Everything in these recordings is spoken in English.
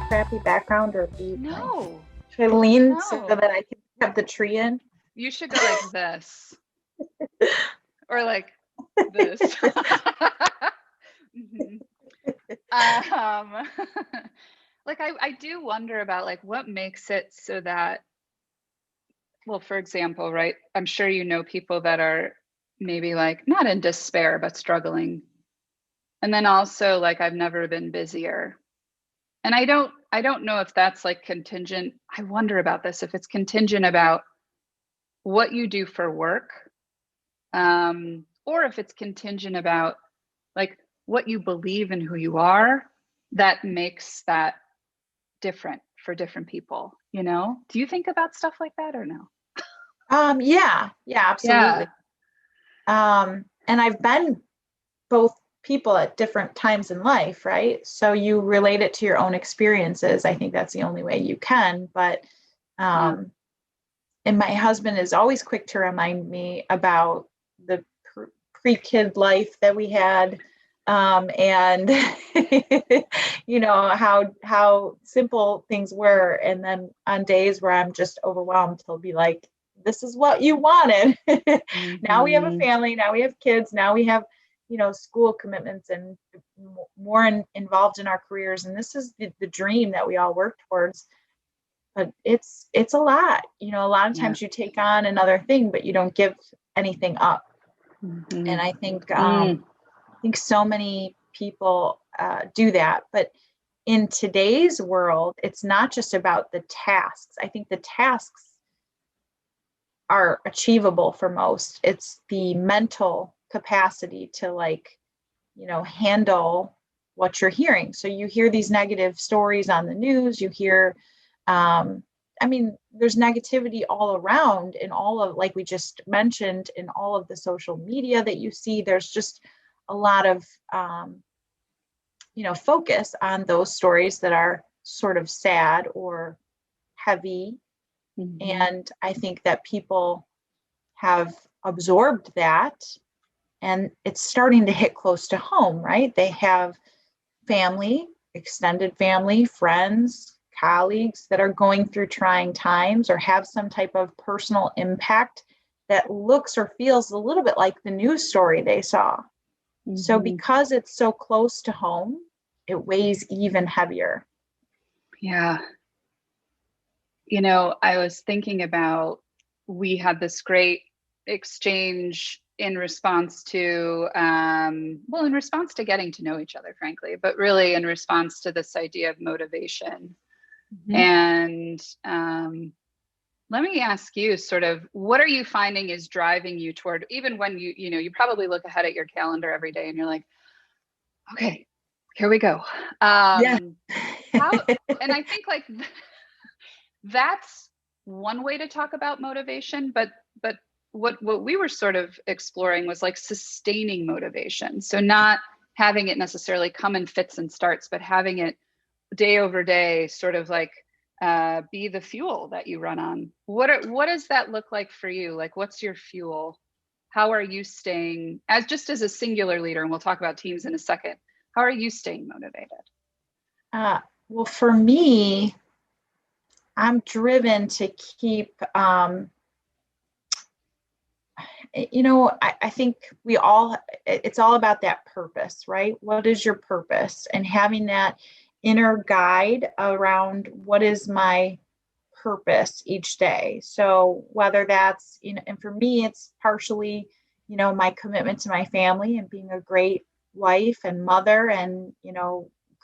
crappy background, or be my, No, should I lean so no. that I can have the tree in? You should go like this or like this. Mhm. Um, like I do wonder about like what makes it so that, well, for example, right? I'm sure you know people that are maybe like not in despair, but struggling. And then also like I've never been busier. And I don't know if that's like contingent. I wonder about this, if it's contingent about what you do for work, or if it's contingent about like what you believe and who you are that makes that different for different people, you know? Do you think about stuff like that or no? Yeah, yeah, Yeah. absolutely. And I've been both people at different times in life, right? So you relate it to your own experiences. I think that's the only way you can. But Yeah. um, and my husband is always quick to remind me about the pre-kid life that we had, and how simple things were. And then on days where I'm just overwhelmed, he'll be like, "This is what you wanted." Now we have a Hmm. family. Now we have kids. Now we have school commitments and more involved in our careers. And this is the dream that we all work towards, but it's a lot. A lot of Yeah. times you take on another thing, but you don't give anything up. Hmm. And I think so many people do that. But in today's world, it's not just about the tasks. I think the tasks are achievable for most. It's the mental capacity to, like, handle what you're hearing. So you hear these negative stories on the news, you hear, um, there's negativity all around in all of, like we just mentioned, in all of the social media that you see. There's just a lot of, focus on those stories that are sort of sad or heavy. Hmm. And I think that people have absorbed that, and it's starting to hit close to home, right? They have family, extended family, friends, colleagues that are going through trying times or have some type of personal impact that looks or feels a little bit like the news story they saw. So, Hmm. because it's so close to home, it weighs even heavier. Yeah. I was thinking about, we had this great exchange in response to, well, in response to getting to know each other, frankly, but really in response to this idea of motivation. Mhm. And let me ask you sort of, what are you finding is driving you toward, even when you probably look ahead at your calendar every day and you're like, okay, here we go. Yeah. How, and I think like that's one way to talk about motivation, but what we were sort of exploring was like sustaining motivation. So not having it necessarily come in fits and starts, but having it day over day, sort of like be the fuel that you run on. What does that look like for you? Like, what's your fuel? How are you staying, as just as a singular leader? And we'll talk about teams in a second. How are you staying motivated? uh, well, for me, I'm driven to keep, I think it's all about that purpose, right? What is your purpose? And having that inner guide around what is my purpose each day. So whether that's, and for me, it's partially, my commitment to my family and being a great wife and mother, and,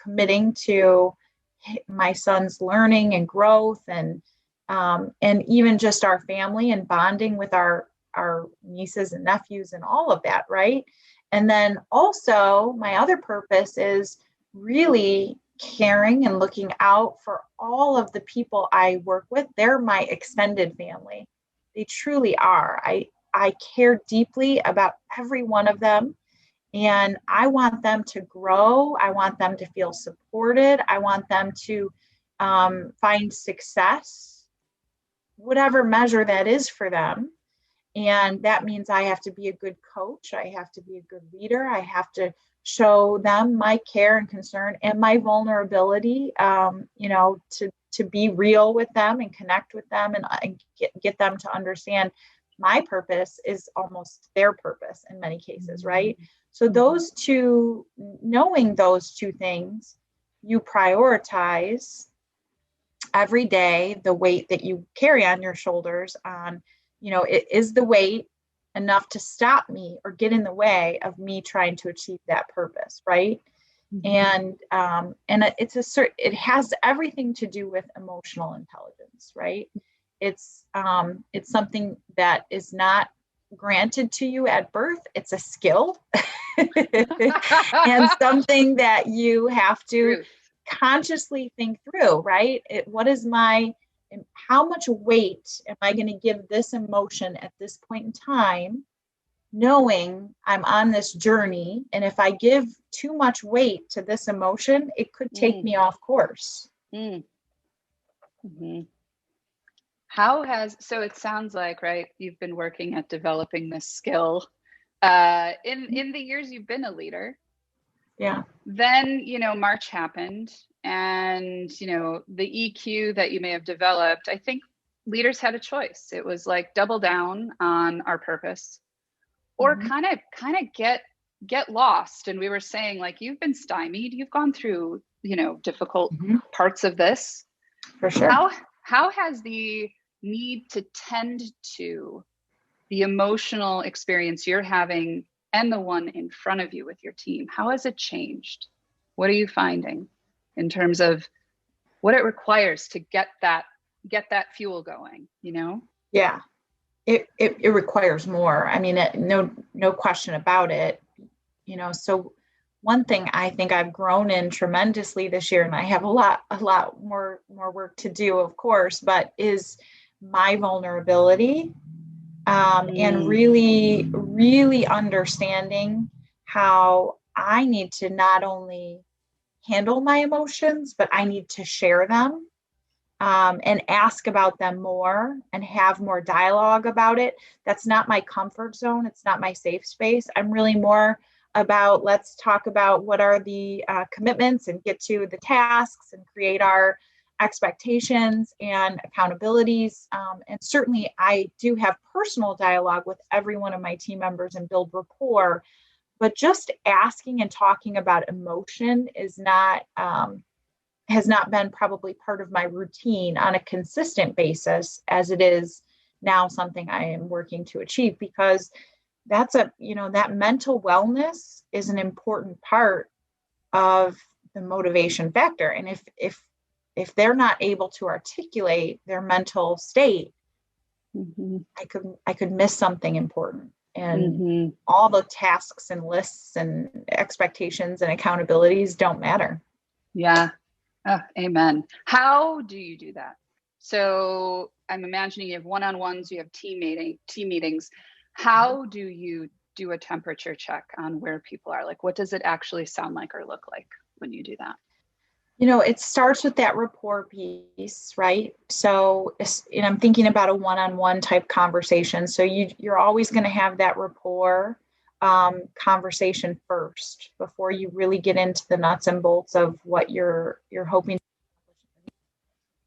committing to my son's learning and growth, and even just our family and bonding with our nieces and nephews and all of that, right? And then also my other purpose is really caring and looking out for all of the people I work with. They're my extended family. They truly are. I care deeply about every one of them, and I want them to grow. I want them to feel supported. I want them to find success, whatever measure that is for them. And that means I have to be a good coach. I have to be a good leader. I have to show them my care and concern and my vulnerability, to be real with them and connect with them, and get them to understand my purpose is almost their purpose in many cases, right? So knowing those two things, you prioritize every day the weight that you carry on your shoulders on, is the weight enough to stop me or get in the way of me trying to achieve that purpose, right? And it has everything to do with emotional intelligence, right? It's something that is not granted to you at birth. It's a skill and something that you have to consciously think through, right? How much weight am I going to give this emotion at this point in time, knowing I'm on this journey? And if I give too much weight to this emotion, it could take me off course. Mm-hmm. So it sounds like, right, you've been working at developing this skill in the years you've been a leader. Yeah. Then, March happened, and, the EQ that you may have developed, I think leaders had a choice. It was like double down on our purpose, or kind of get lost. And we were saying, like, you've been stymied, you've gone through, difficult parts of this. For sure. How has the need to tend to the emotional experience you're having and the one in front of you with your team, how has it changed? What are you finding in terms of what it requires to get that fuel going, Yeah, it requires more. I mean, no question about it. So one thing I think I've grown in tremendously this year, and I have a lot more work to do, of course, but is my vulnerability, and really, really understanding how I need to not only handle my emotions, but I need to share them, and ask about them more and have more dialogue about it. That's not my comfort zone. It's not my safe space. I'm really more about, let's talk about what are the commitments and get to the tasks and create our expectations and accountabilities. And certainly I do have personal dialogue with every one of my team members and build rapport, but just asking and talking about emotion is not, has not been probably part of my routine on a consistent basis as it is now something I am working to achieve, because that's that mental wellness is an important part of the motivation factor. And if they're not able to articulate their mental state, I could miss something important. And all the tasks and lists and expectations and accountabilities don't matter. Yeah. Oh, amen. How do you do that? So I'm imagining you have one-on-ones, you have team meetings. How do you do a temperature check on where people are? Like, what does it actually sound like or look like when you do that? It starts with that rapport piece, right? So, I'm thinking about a one-on-one type conversation. So you're always going to have that rapport conversation first before you really get into the nuts and bolts of what you're hoping.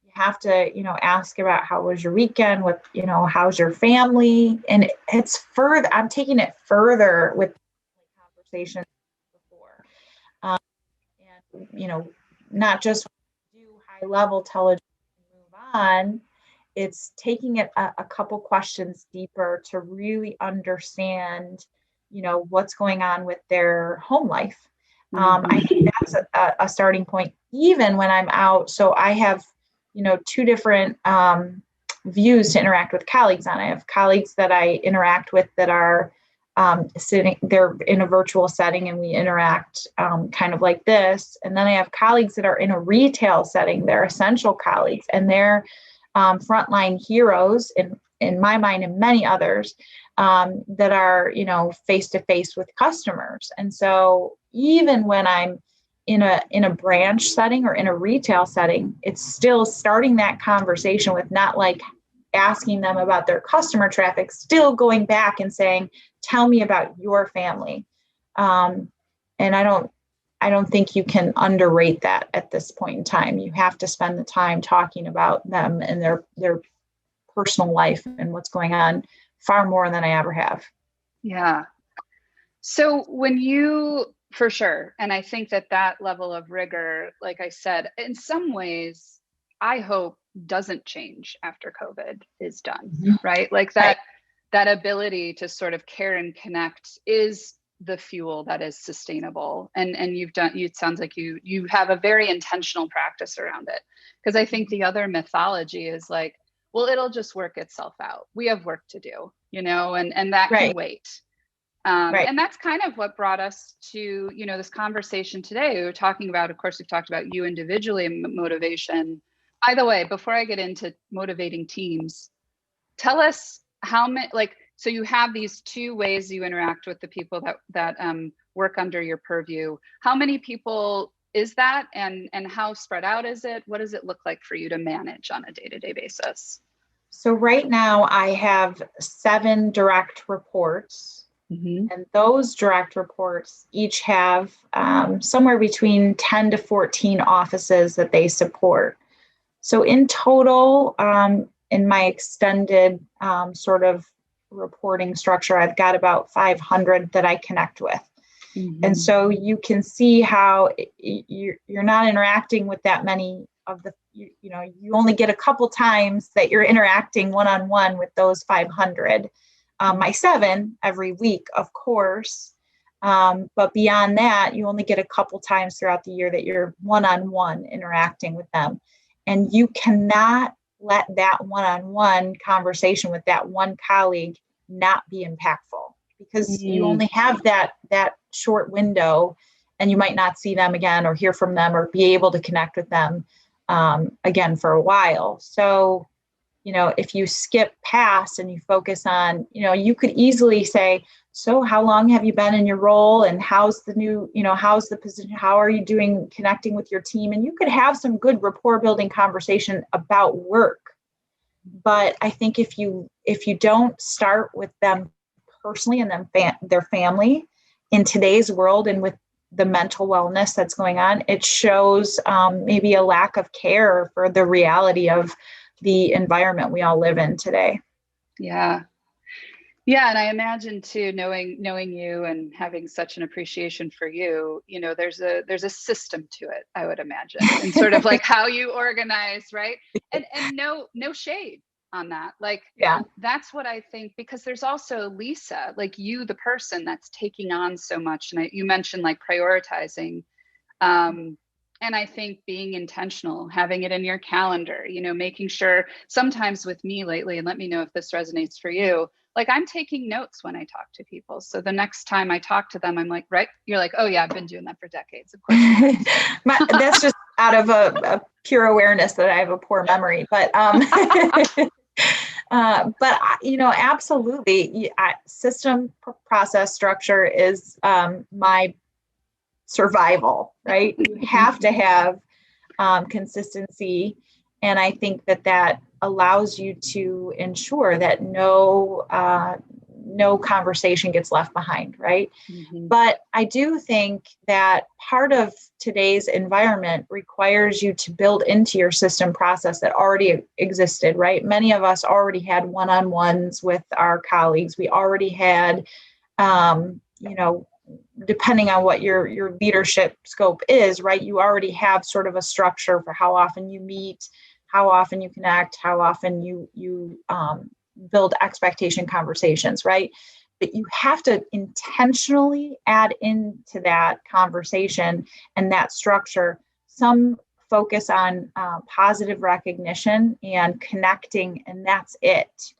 You have to, ask about how was your weekend, how's your family, and it's further. I'm taking it further with conversations before, and not just do high level, tell it, move on. It's taking it a couple questions deeper to really understand what's going on with their home life. I think that's a starting point, even when I'm out. So I have, two different views to interact with colleagues on. I have colleagues that I interact with that are they're in a virtual setting and we interact kind of like this. And then I have colleagues that are in a retail setting. They're essential colleagues, and they're frontline heroes in my mind, and many others that are, face to face with customers. And so even when I'm in a branch setting or in a retail setting, it's still starting that conversation with not like, asking them about their customer traffic, still going back and saying, tell me about your family. And I don't think you can underrate that at this point in time. You have to spend the time talking about them and their personal life and what's going on far more than I ever have. Yeah. So when you, for sure, and I think that level of rigor, like I said, in some ways, I hope doesn't change after COVID is done, right? Like that ability to sort of care and connect is the fuel that is sustainable. And it sounds like you have a very intentional practice around it. Because I think the other mythology is like, well, it'll just work itself out. We have work to do, and that can wait. And that's kind of what brought us to, this conversation today. We were talking about, of course, we've talked about you individually and motivation. By the way, before I get into motivating teams, tell us how many, so you have these two ways you interact with the people that work under your purview. How many people is that, and how spread out is it? What does it look like for you to manage on a day-to-day basis? So right now I have 7 direct reports. And those direct reports each have somewhere between 10 to 14 offices that they support. So in total, in my extended sort of reporting structure, I've got about 500 that I connect with. And so you can see how you're not interacting with that many of the, you only get a couple times that you're interacting one-on-one with those 500. My 7 every week, of course. But beyond that, you only get a couple times throughout the year that you're one-on-one interacting with them. And you cannot let that one-on-one conversation with that one colleague not be impactful, because you only have that short window, and you might not see them again or hear from them or be able to connect with them again for a while. So, if you skip past and you focus on, you could easily say, so how long have you been in your role, and how's the position? How are you doing connecting with your team? And you could have some good rapport building conversation about work. But I think if you don't start with them personally and then their family in today's world, and with the mental wellness that's going on, it shows maybe a lack of care for the reality of the environment we all live in today. Yeah. Yeah. And I imagine too, knowing you and having such an appreciation for you, there's a system to it, I would imagine, and sort of like how you organize, right? And no shade on that. That's what I think, because there's also Lisa, like you, the person that's taking on so much. And you mentioned like prioritizing, and I think being intentional, having it in your calendar, making sure. Sometimes with me lately, and let me know if this resonates for you, like I'm taking notes when I talk to people. So the next time I talk to them, I'm like, right? You're like, oh yeah, I've been doing that for decades. Of course. That's just out of a pure awareness that I have a poor memory, but absolutely, system, process, structure is my survival, right? You have to have consistency. And I think that allows you to ensure that no conversation gets left behind, right? But I do think that part of today's environment requires you to build into your system process that already existed, right? Many of us already had one-on-ones with our colleagues. We already had, depending on what your leadership scope is, right? You already have sort of a structure for how often you meet, how often you connect, how often you build expectation conversations, right? But you have to intentionally add into that conversation and that structure some focus on positive recognition and connecting, and that's it.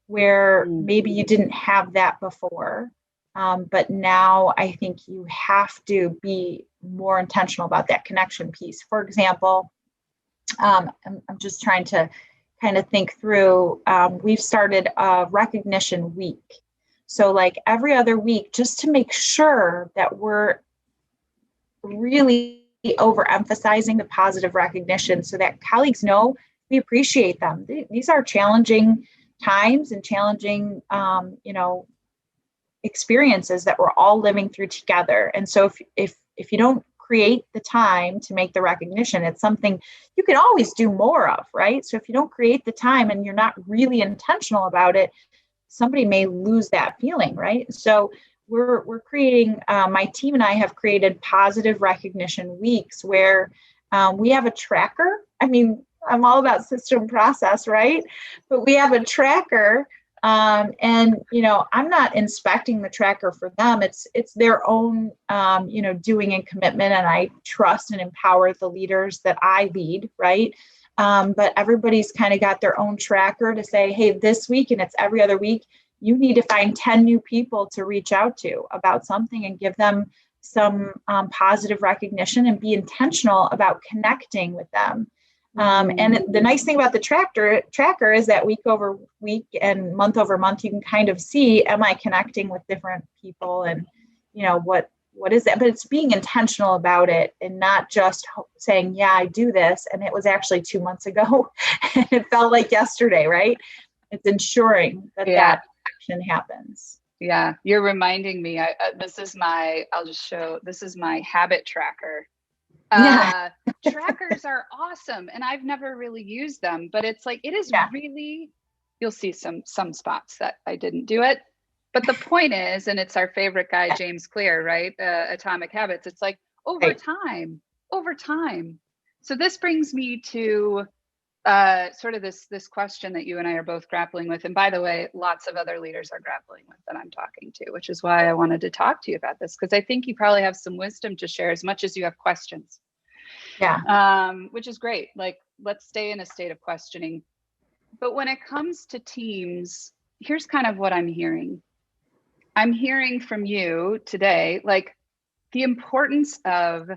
Where maybe you didn't have that before. But now I think you have to be more intentional about that connection piece. For example, I'm just trying to kind of think through, we've started a recognition week. So like every other week, just to make sure that we're really overemphasizing the positive recognition so that colleagues know we appreciate them. These are challenging times and challenging, experiences that we're all living through together. And so if you don't create the time to make the recognition, it's something you can always do more of, right? So if you don't create the time and you're not really intentional about it, somebody may lose that feeling, right? So we're creating, my team and I have created positive recognition weeks where we have a tracker. I mean, I'm all about system process, right? But we have a tracker, and I'm not inspecting the tracker for them. It's their own, doing and commitment, and I trust and empower the leaders that I lead, right? But everybody's kind of got their own tracker to say, hey, this week, and it's every other week, you need to find 10 new people to reach out to about something and give them some positive recognition and be intentional about connecting with them. And the nice thing about the tracker is that week over week and month over month, you can kind of see, am I connecting with different people, and what is that? But it's being intentional about it and not just saying, yeah, I do this. And it was actually 2 months ago and it felt like yesterday, right? It's ensuring that that action happens. Yeah, you're reminding me. This is my habit tracker. Trackers are awesome, and I've never really used them, but it's like, it is really, you'll see some spots that I didn't do it. But the point is, and it's our favorite guy, James Clear, right? Atomic Habits. It's like over time. So this brings me to sort of this question that you and I are both grappling with. And by the way, lots of other leaders are grappling with that I'm talking to, which is why I wanted to talk to you about this, because I think you probably have some wisdom to share as much as you have questions. Yeah. Which is great. Like, let's stay in a state of questioning. But when it comes to teams, here's kind of what I'm hearing. I'm hearing from you today, like, the importance of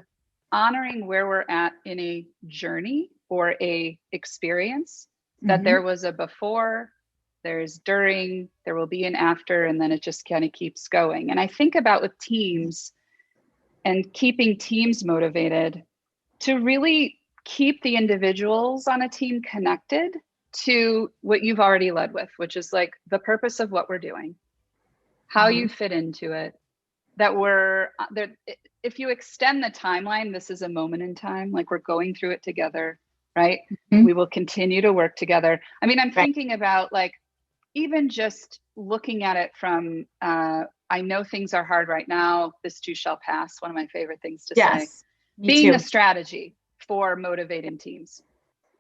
honoring where we're at in a journey or a experience, that there was a before, there's during, there will be an after, and then it just kind of keeps going. And I think about with teams and keeping teams motivated, to really keep the individuals on a team connected to what you've already led with, which is like the purpose of what we're doing, how you fit into it, that we're there. If you extend the timeline, this is a moment in time, like we're going through it together, right? We will continue to work together. I mean, I'm thinking about, like, even just looking at it from, I know things are hard right now, this too shall pass. One of my favorite things to say. Being a strategy for motivating teams.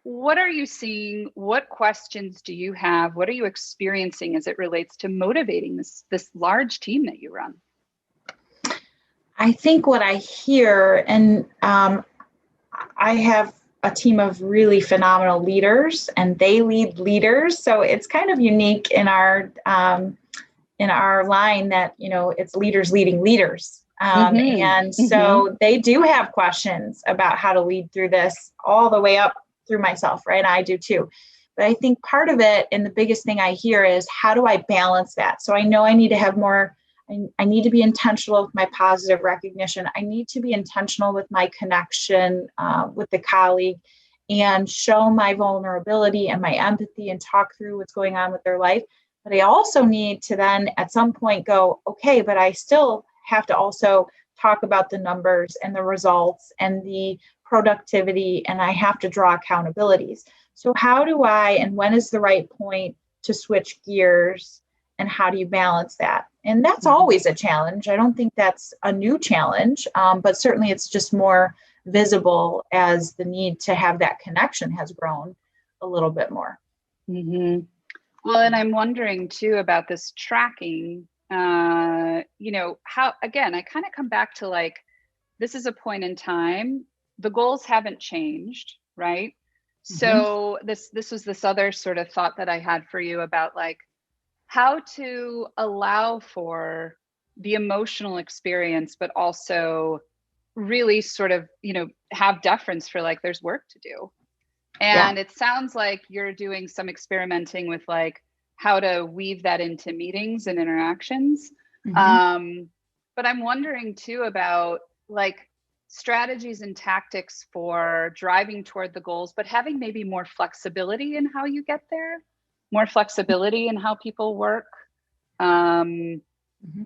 What are you seeing? What questions do you have? What are you experiencing as it relates to motivating this large team that you run? I think what I hear, and I have a team of really phenomenal leaders, and they lead leaders. So it's kind of unique in our line that, it's leaders leading leaders. And so they do have questions about how to lead through this all the way up through myself, right? I do too. But I think part of it, and the biggest thing I hear, is how do I balance that? So I know I need to have more, I need to be intentional with my positive recognition. I need to be intentional with my connection with the colleague and show my vulnerability and my empathy and talk through what's going on with their life. But I also need to then at some point go, okay, but I still have to also talk about the numbers and the results and the productivity, and I have to draw accountabilities. So how do I, and when is the right point to switch gears, and how do you balance that? And that's always a challenge. I don't think that's a new challenge, but certainly it's just more visible as the need to have that connection has grown a little bit more. Well, and I'm wondering too about this tracking, how, again, I kind of come back to, like, this is a point in time. The goals haven't changed, right? So this was this other sort of thought that I had for you about, like, how to allow for the emotional experience, but also really sort of, have deference for, like, there's work to do. And it sounds like you're doing some experimenting with, like, how to weave that into meetings and interactions. But I'm wondering too about, like, strategies and tactics for driving toward the goals, but having maybe more flexibility in how you get there, more flexibility in how people work. And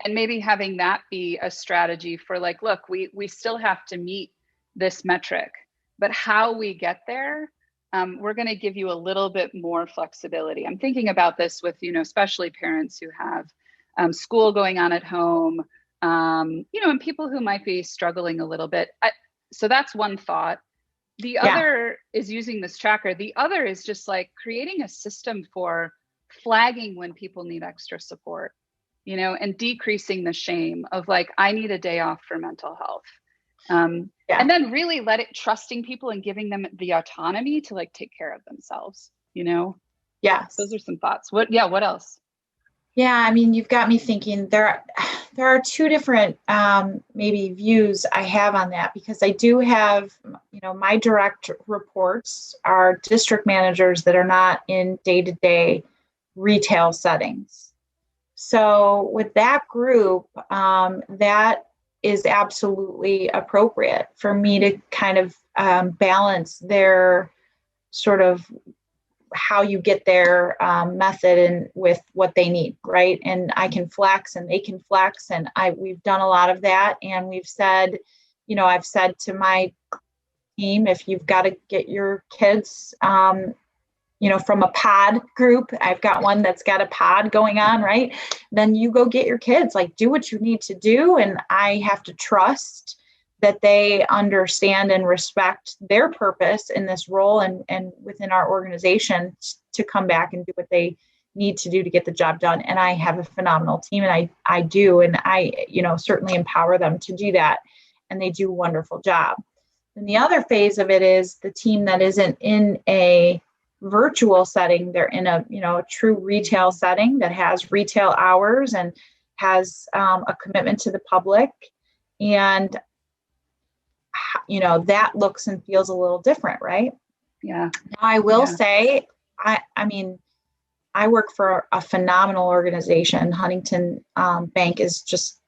maybe having that be a strategy for like, look, we still have to meet this metric, but how we get there, we're going to give you a little bit more flexibility. I'm thinking about this with, especially parents who have school going on at home, and people who might be struggling a little bit. So that's one thought. The other is using this tracker. The other is just like creating a system for flagging when people need extra support, and decreasing the shame of like, I need a day off for mental health. And then really trusting people and giving them the autonomy to like take care of themselves, Yes. Those are some thoughts. What else? Yeah, I mean, you've got me thinking. There are two different maybe views I have on that, because I do have, my direct reports are district managers that are not in day-to-day retail settings. So with that group, that is absolutely appropriate for me to kind of balance their sort of how you get their method and with what they need, right? And I can flex and they can flex, and we've done a lot of that. And we've said, I've said to my team, if you've got to get your kids, from a pod group, I've got one that's got a pod going on, right? Then you go get your kids, like do what you need to do. And I have to trust that they understand and respect their purpose in this role and within our organization to come back and do what they need to do to get the job done. And I have a phenomenal team, and I do, and I, certainly empower them to do that. And they do a wonderful job. And the other phase of it is the team that isn't in a virtual setting. They're in a, a true retail setting that has retail hours and has a commitment to the public. And that looks and feels a little different, right? Yeah. Now, I will say, I mean, I work for a phenomenal organization. Huntington Bank is just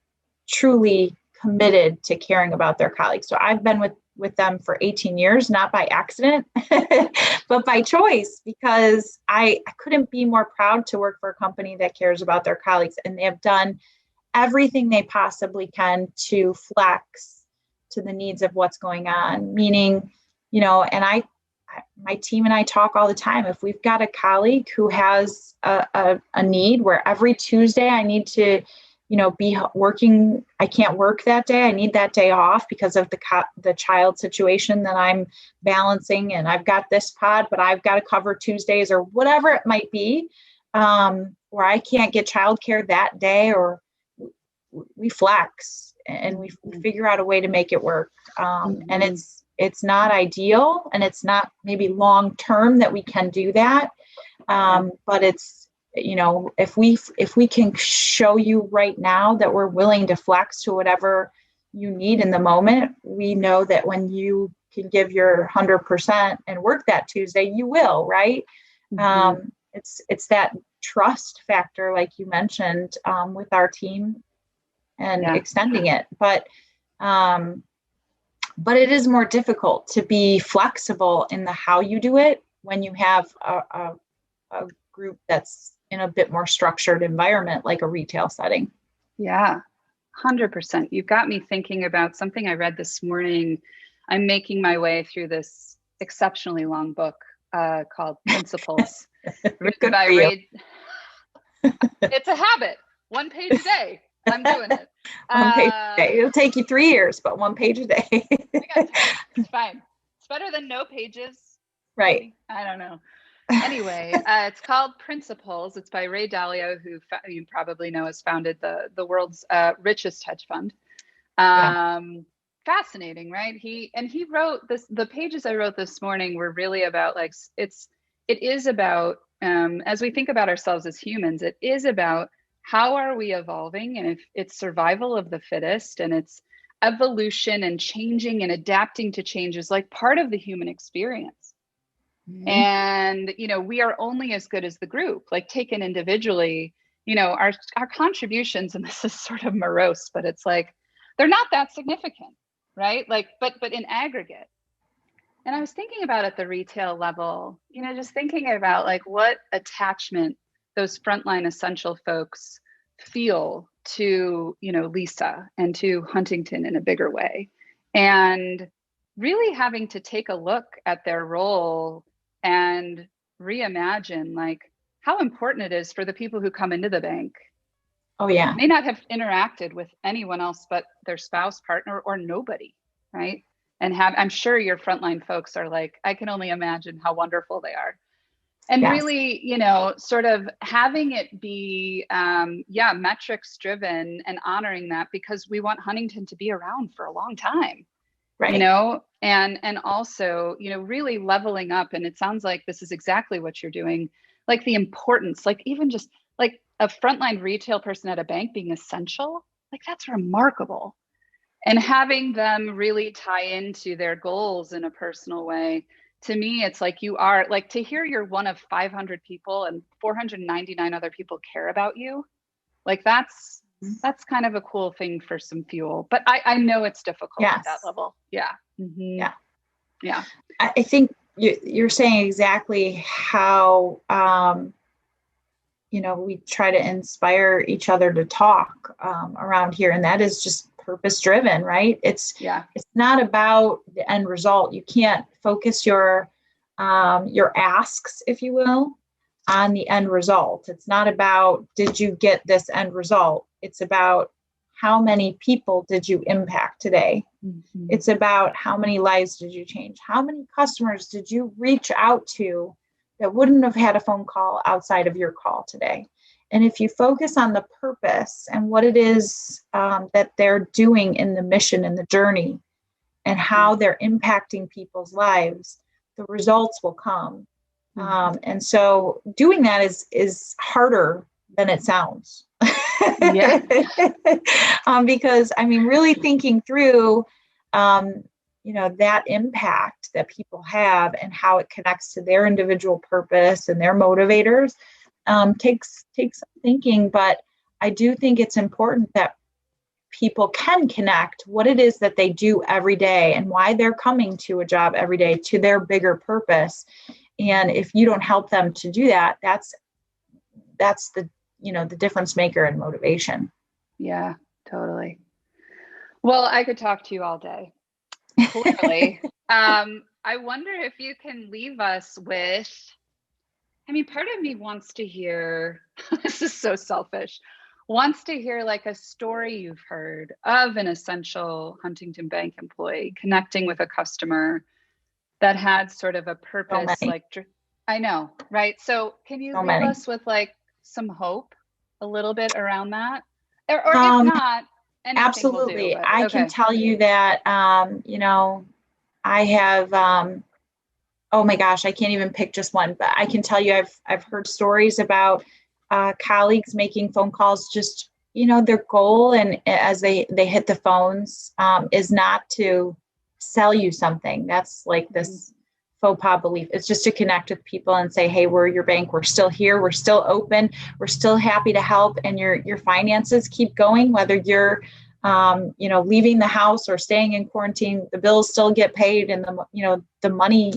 truly committed to caring about their colleagues. So I've been with them for 18 years, not by accident, but by choice, because I couldn't be more proud to work for a company that cares about their colleagues. And they have done everything they possibly can to flex to the needs of what's going on, meaning, and my team and I talk all the time. If we've got a colleague who has a need where every Tuesday I need to, be working, I can't work that day, I need that day off because of the child situation that I'm balancing, and I've got this pod, but I've got to cover Tuesdays or whatever it might be, where I can't get childcare that day, or we flex. And we figure out a way to make it work. And it's not ideal, and it's not maybe long term that we can do that. But it's, if we can show you right now that we're willing to flex to whatever you need in the moment, we know that when you can give your 100% and work that Tuesday, you will, right? It's that trust factor, like you mentioned, with our team, and extending it. But it is more difficult to be flexible in the how you do it when you have a group that's in a bit more structured environment, like a retail setting. Yeah, 100%. You've got me thinking about something I read this morning. I'm making my way through this exceptionally long book called Principles. Written by Ray. It's a habit. 1 page a day. I'm doing it. 1 page a day. It'll take you 3 years, but 1 page a day. It's fine. It's better than no pages. Right. I don't know. Anyway, it's called Principles. It's by Ray Dalio, who you probably know has founded the world's richest hedge fund. Fascinating, right? He wrote this. The pages I wrote this morning were really about like it is about as we think about ourselves as humans, it is about how are we evolving, and if it's survival of the fittest, and it's evolution and changing and adapting to change is like part of the human experience. And, we are only as good as the group, like taken individually, our contributions, and this is sort of morose, but it's like, they're not that significant. right? Like, but in aggregate. And I was thinking about at the retail level, just thinking about like what attachment those frontline essential folks feel to, Lisa and to Huntington in a bigger way. And really having to take a look at their role and reimagine like how important it is for the people who come into the bank. Oh, yeah. May not have interacted with anyone else but their spouse, partner, or nobody, right? And I'm sure your frontline folks are like, I can only imagine how wonderful they are. And really, sort of having it be, metrics driven and honoring that, because we want Huntington to be around for a long time, right. And also, really leveling up. And it sounds like this is exactly what you're doing, like the importance, like even just like a frontline retail person at a bank being essential, like that's remarkable. And having them really tie into their goals in a personal way, to me, it's like you are, like, to hear you're one of 500 people and 499 other people care about you, like that's kind of a cool thing for some fuel. But I know it's difficult at that level. Yeah. Mm-hmm. Yeah. I think you're saying exactly how, we try to inspire each other to talk around here. And that is just purpose driven, right? It's not about the end result. You can't focus your asks, if you will, on the end result. It's not about, did you get this end result? It's about how many people did you impact today? Mm-hmm. It's about how many lives did you change? How many customers did you reach out to that wouldn't have had a phone call outside of your call today? And if you focus on the purpose and what it is that they're doing in the mission and the journey and how they're impacting people's lives, the results will come. And so doing that is harder than it sounds. Yeah. Because really thinking through, that impact that people have and how it connects to their individual purpose and their motivators takes some thinking. But I do think it's important that people can connect what it is that they do every day and why they're coming to a job every day to their bigger purpose. And if you don't help them to do that, that's the the difference maker in motivation. Yeah, totally. Well, I could talk to you all day. Clearly. I wonder if you can leave us with, part of me wants to hear, this is so selfish, wants to hear like a story you've heard of an essential Huntington Bank employee connecting with a customer that had sort of a purpose. I know, right? So can you leave us with like some hope a little bit around that? Or if not, absolutely. I can tell you that, I have, oh my gosh, I can't even pick just one, but I can tell you I've heard stories about colleagues making phone calls, just, their goal and as they hit the phones is not to sell you something. That's like this faux pas belief. It's just to connect with people and say, hey, we're your bank. We're still here. We're still open. We're still happy to help. And your finances keep going, whether you're leaving the house or staying in quarantine, the bills still get paid and the money,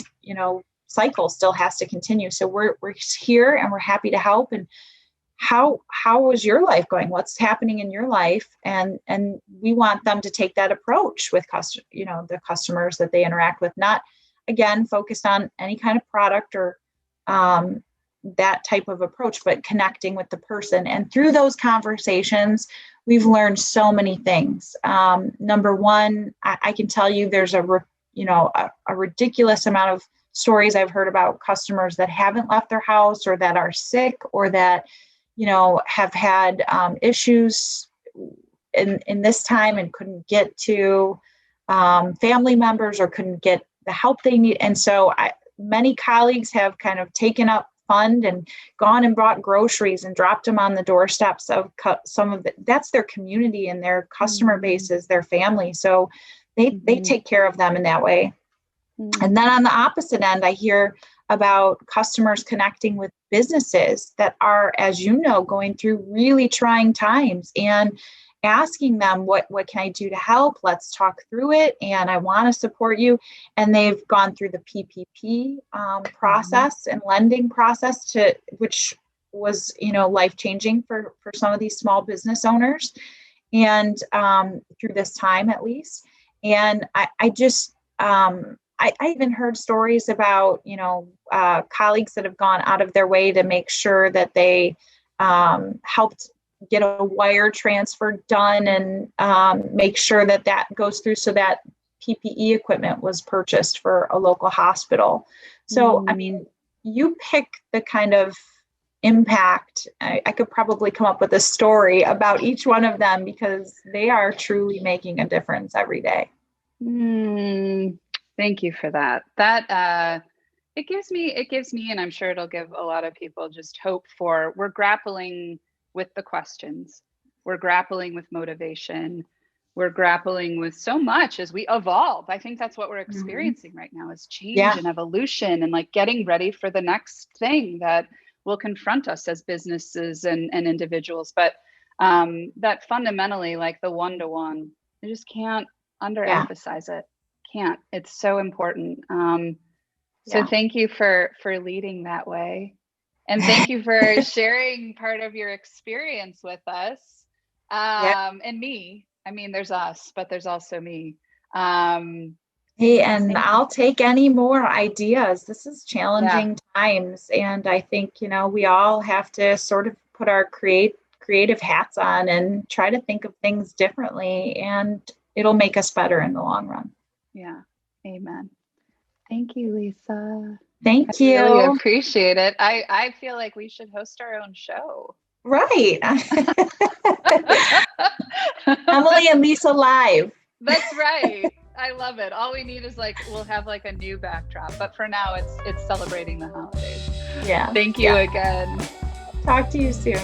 cycle still has to continue. So we're here and we're happy to help. And how is your life going? What's happening in your life? And we want them to take that approach with the customers that they interact with, not again, focused on any kind of product or that type of approach, but connecting with the person. And through those conversations, we've learned so many things. Number one, I can tell you there's a ridiculous amount of stories I've heard about customers that haven't left their house or that are sick or that, have had issues in this time and couldn't get to family members or couldn't get the help they need. And so many colleagues have kind of taken up fund and gone and brought groceries and dropped them on the doorsteps of some of that's their community and their customer base is their family. So they take care of them in that way. And then on the opposite end, I hear about customers connecting with businesses that are, as you know, going through really trying times and asking them, what can I do to help? Let's talk through it. And I want to support you. And they've gone through the PPP process and lending process, which was, life-changing for some of these small business owners, and through this time at least. And I just, I even heard stories about, colleagues that have gone out of their way to make sure that they helped get a wire transfer done, and make sure that goes through, so that PPE equipment was purchased for a local hospital. So, I mean, you pick the kind of impact. I could probably come up with a story about each one of them, because they are truly making a difference every day. Thank you for that. It gives me, and I'm sure it'll give a lot of people, just hope for, we're grappling with the questions. We're grappling with motivation. We're grappling with so much as we evolve. I think that's what we're experiencing right now, is change and evolution, and like getting ready for the next thing that will confront us as businesses and individuals. But that fundamentally, like the one-to-one, I just can't underemphasize it. Can't. It's so important. So thank you for leading that way. And thank you for sharing part of your experience with us, and me. I mean, there's us, but there's also me. Hey, and I'll take any more ideas. This is challenging times. And I think, we all have to sort of put our creative hats on and try to think of things differently, and it'll make us better in the long run. Yeah. Amen. Thank you, Lisa. Thank you. I really appreciate it. I feel like we should host our own show. Right. Emily and Lisa live. That's right. I love it. All we need is we'll have a new backdrop, but for now it's celebrating the holidays. Yeah. Thank you again. Talk to you soon.